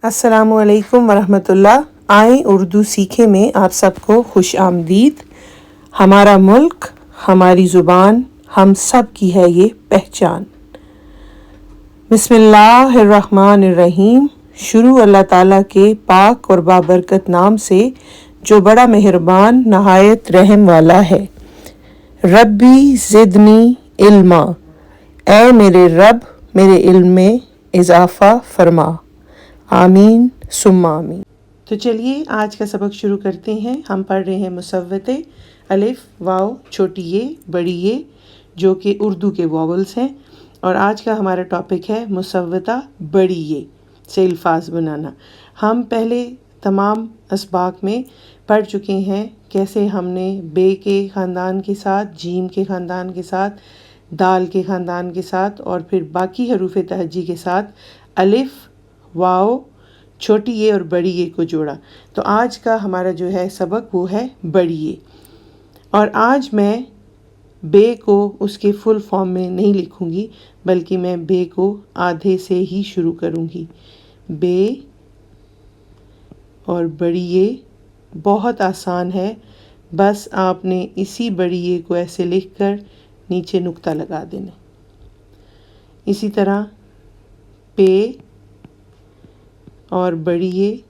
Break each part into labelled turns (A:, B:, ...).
A: अस्सलाम वालेकुम वरहमतुल्लाह। आएँ उर्दू सीखे में आप सबको खुश आमदीद। हमारा मुल्क, हमारी ज़ुबान, हम सब की है ये पहचान। बिस्मिल्लाहिर्रहमानिर्रहीम। शुरू अल्लाह ताला के पाक और बाबरकत नाम से जो बड़ा मेहरबान नहायत रहम वाला है। रब्बी ज़िदनी इल्मा, ऐ मेरे रब मेरे इल्म में इजाफ़ा फरमा। आमीन सुम्मा आमीन। तो चलिए आज का सबक शुरू करते हैं। हम पढ़ रहे हैं मुसव्वते अलिफ वाव छोटी ये बड़ी ये, जो कि उर्दू के वॉवल्स हैं। और आज का हमारा टॉपिक है मुसव्वता बड़ी ये से अल्फाज बनाना। हम पहले तमाम असबाक में पढ़ चुके हैं कैसे हमने बे के ख़ानदान के साथ, जीम के ख़ानदान के साथ, दाल के ख़ानदान के साथ और फिर बाकी हरूफ तहज्जी के साथ अलिफ वाव छोटी ये और बड़ी ये को जोड़ा। तो आज का हमारा जो है सबक वो है बड़ी ये। और आज मैं बे को उसके फुल फॉर्म में नहीं लिखूंगी, बल्कि मैं बे को आधे से ही शुरू करूंगी। बे और बड़ी ये बहुत आसान है, बस आपने इसी बड़ी ये को ऐसे लिखकर नीचे नुक्ता लगा देना। इसी तरह पे और बड़ी ये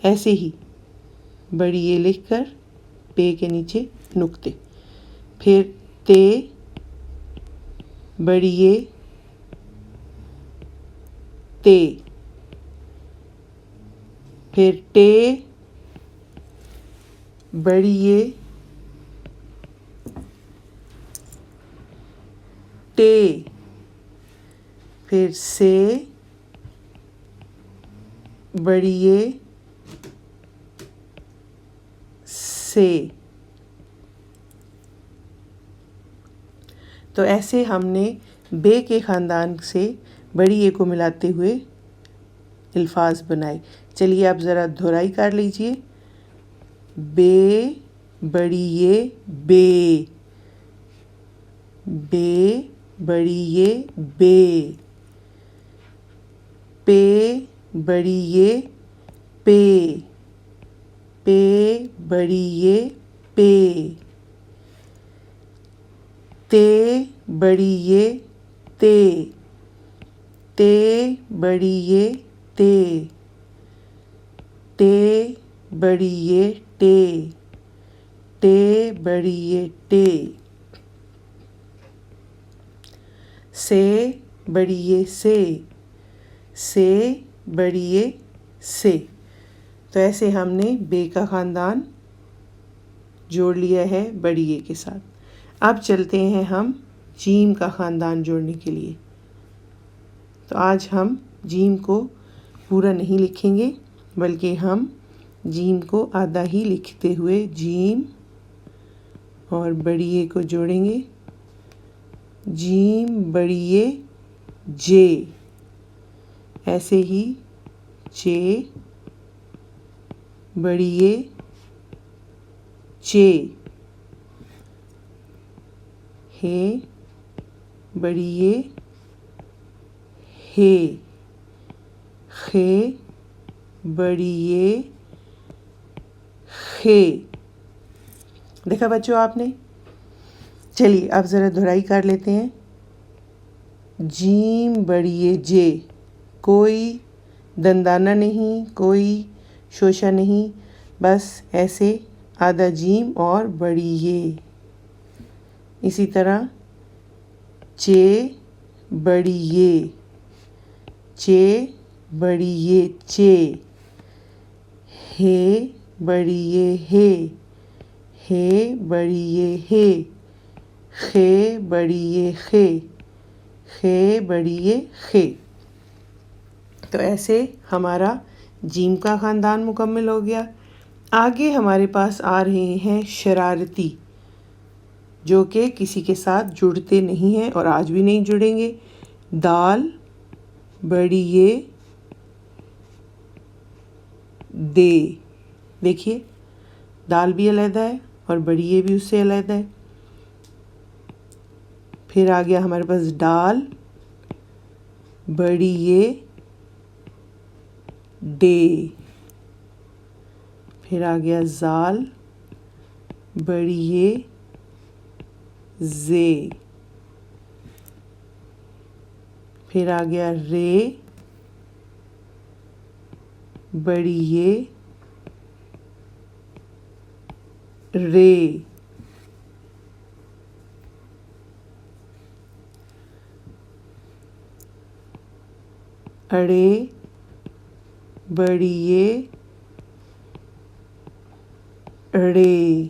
A: ऐसे ही बड़ी ये लिखकर पे के नीचे नुक्ते। फिर ते बड़ी ये ते, फिर टे बड़ी ये टे, फिर से बड़ी ये से। तो ऐसे हमने बे के ख़ानदान से बड़ी ये को मिलाते हुए अल्फाज बनाए। चलिए आप ज़रा दोहराई कर लीजिए। बे बड़ी ये बे, बे बड़ी ये बे, पे बड़ी ये पे, पे बड़ी ये पे, ते बड़ी ये ते, ते बड़ी ये ते, ते बड़ी ये टे, टे बड़ी ये टे, से बड़ी ये से बड़ी ये से। तो ऐसे हमने बे का ख़ानदान जोड़ लिया है बड़ी ये के साथ। अब चलते हैं हम जीम का ख़ानदान जोड़ने के लिए। तो आज हम जीम को पूरा नहीं लिखेंगे, बल्कि हम जीम को आधा ही लिखते हुए जीम और बड़ी ये को जोड़ेंगे। जीम बड़ी ये जे, ऐसे ही जे बड़ी ये चे, हे बड़ी ये हे, खे बड़ी ये खे। देखा बच्चों आपने। चलिए अब ज़रा दोहराई कर लेते हैं। जीम बड़ी ये जे, कोई दंदाना नहीं, कोई शोशा नहीं, बस ऐसे आधा जीम और बड़ी ये। इसी तरह चे बड़ी ये, चे बड़ी ये चे, हे बड़ी ये हे बड़ी ये हे, खे बड़ी ये खे बड़ी ये खे। तो ऐसे हमारा जीम का ख़ानदान मुकम्मल हो गया। आगे हमारे पास आ रहे हैं शरारती, जो कि किसी के साथ जुड़ते नहीं हैं और आज भी नहीं जुड़ेंगे। दाल बड़ी ये दे, देखिए दाल भी अलग है और बड़ी ये भी उससे अलग है। फिर आ गया हमारे पास डाल, बड़ी ये ڈے. پھر آ گیا زال بڑی یہ زے. پھر آ گیا رے بڑی یہ رے. اڑے بڑی یہ اڑے.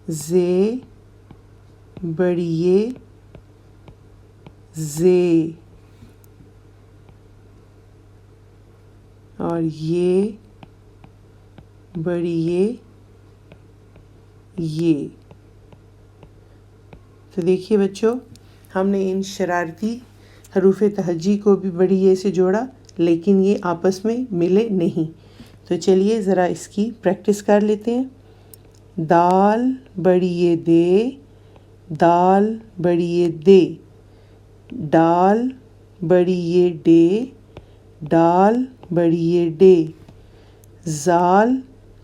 A: زے بڑی یہ زے. اور یہ بڑی یہ تو دیکھیے بچوں، ہم نے ان شرارتی حروف تہجی کو بھی بڑی یہ سے جوڑا، لیکن یہ آپس میں ملے نہیں. تو چلیے ذرا اس کی پریکٹس کر لیتے ہیں. دال بڑی یہ دے دال بڑی یہ دے. ڈال بڑی یہ ڈے ڈال بڑی یہ ڈے. زال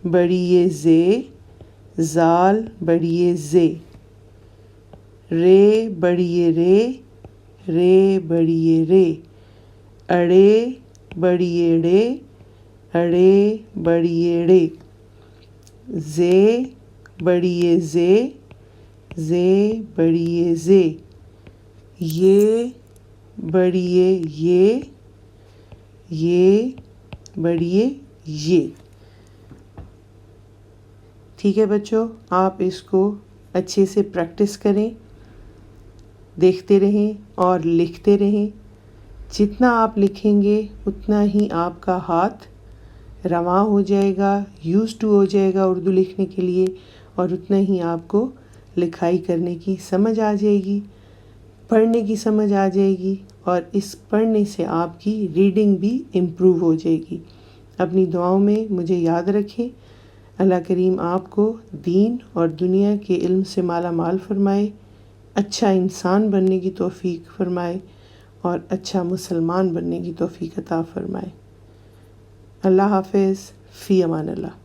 A: بڑی یہ زے زال بڑی یہ زے. رے بڑی یہ رے رے بڑی یہ رے. اڑے بڑی یہ ڑے اڑے بڑی یہ ڑے. زے بڑی یہ زے زے بڑی یہ زے. یہ بڑی یہ بڑی یہ. ٹھیک ہے بچوں، آپ اس کو اچھے سے پریکٹس کریں، دیکھتے رہیں اور لکھتے رہیں. جتنا آپ لکھیں گے اتنا ہی آپ کا ہاتھ رواں ہو جائے گا، یوز ٹو ہو جائے گا اردو لکھنے کے لیے، اور اتنا ہی آپ کو لکھائی کرنے کی سمجھ آ جائے گی، پڑھنے کی سمجھ آ جائے گی، اور اس پڑھنے سے آپ کی ریڈنگ بھی امپروو ہو جائے گی. اپنی دعاؤں میں مجھے یاد رکھیں. اللہ کریم آپ کو دین اور دنیا کے علم سے مالا مال فرمائے، اچھا انسان بننے کی توفیق فرمائے، اور اچھا مسلمان بننے کی توفیق عطا فرمائے. اللہ حافظ. فی امان اللہ.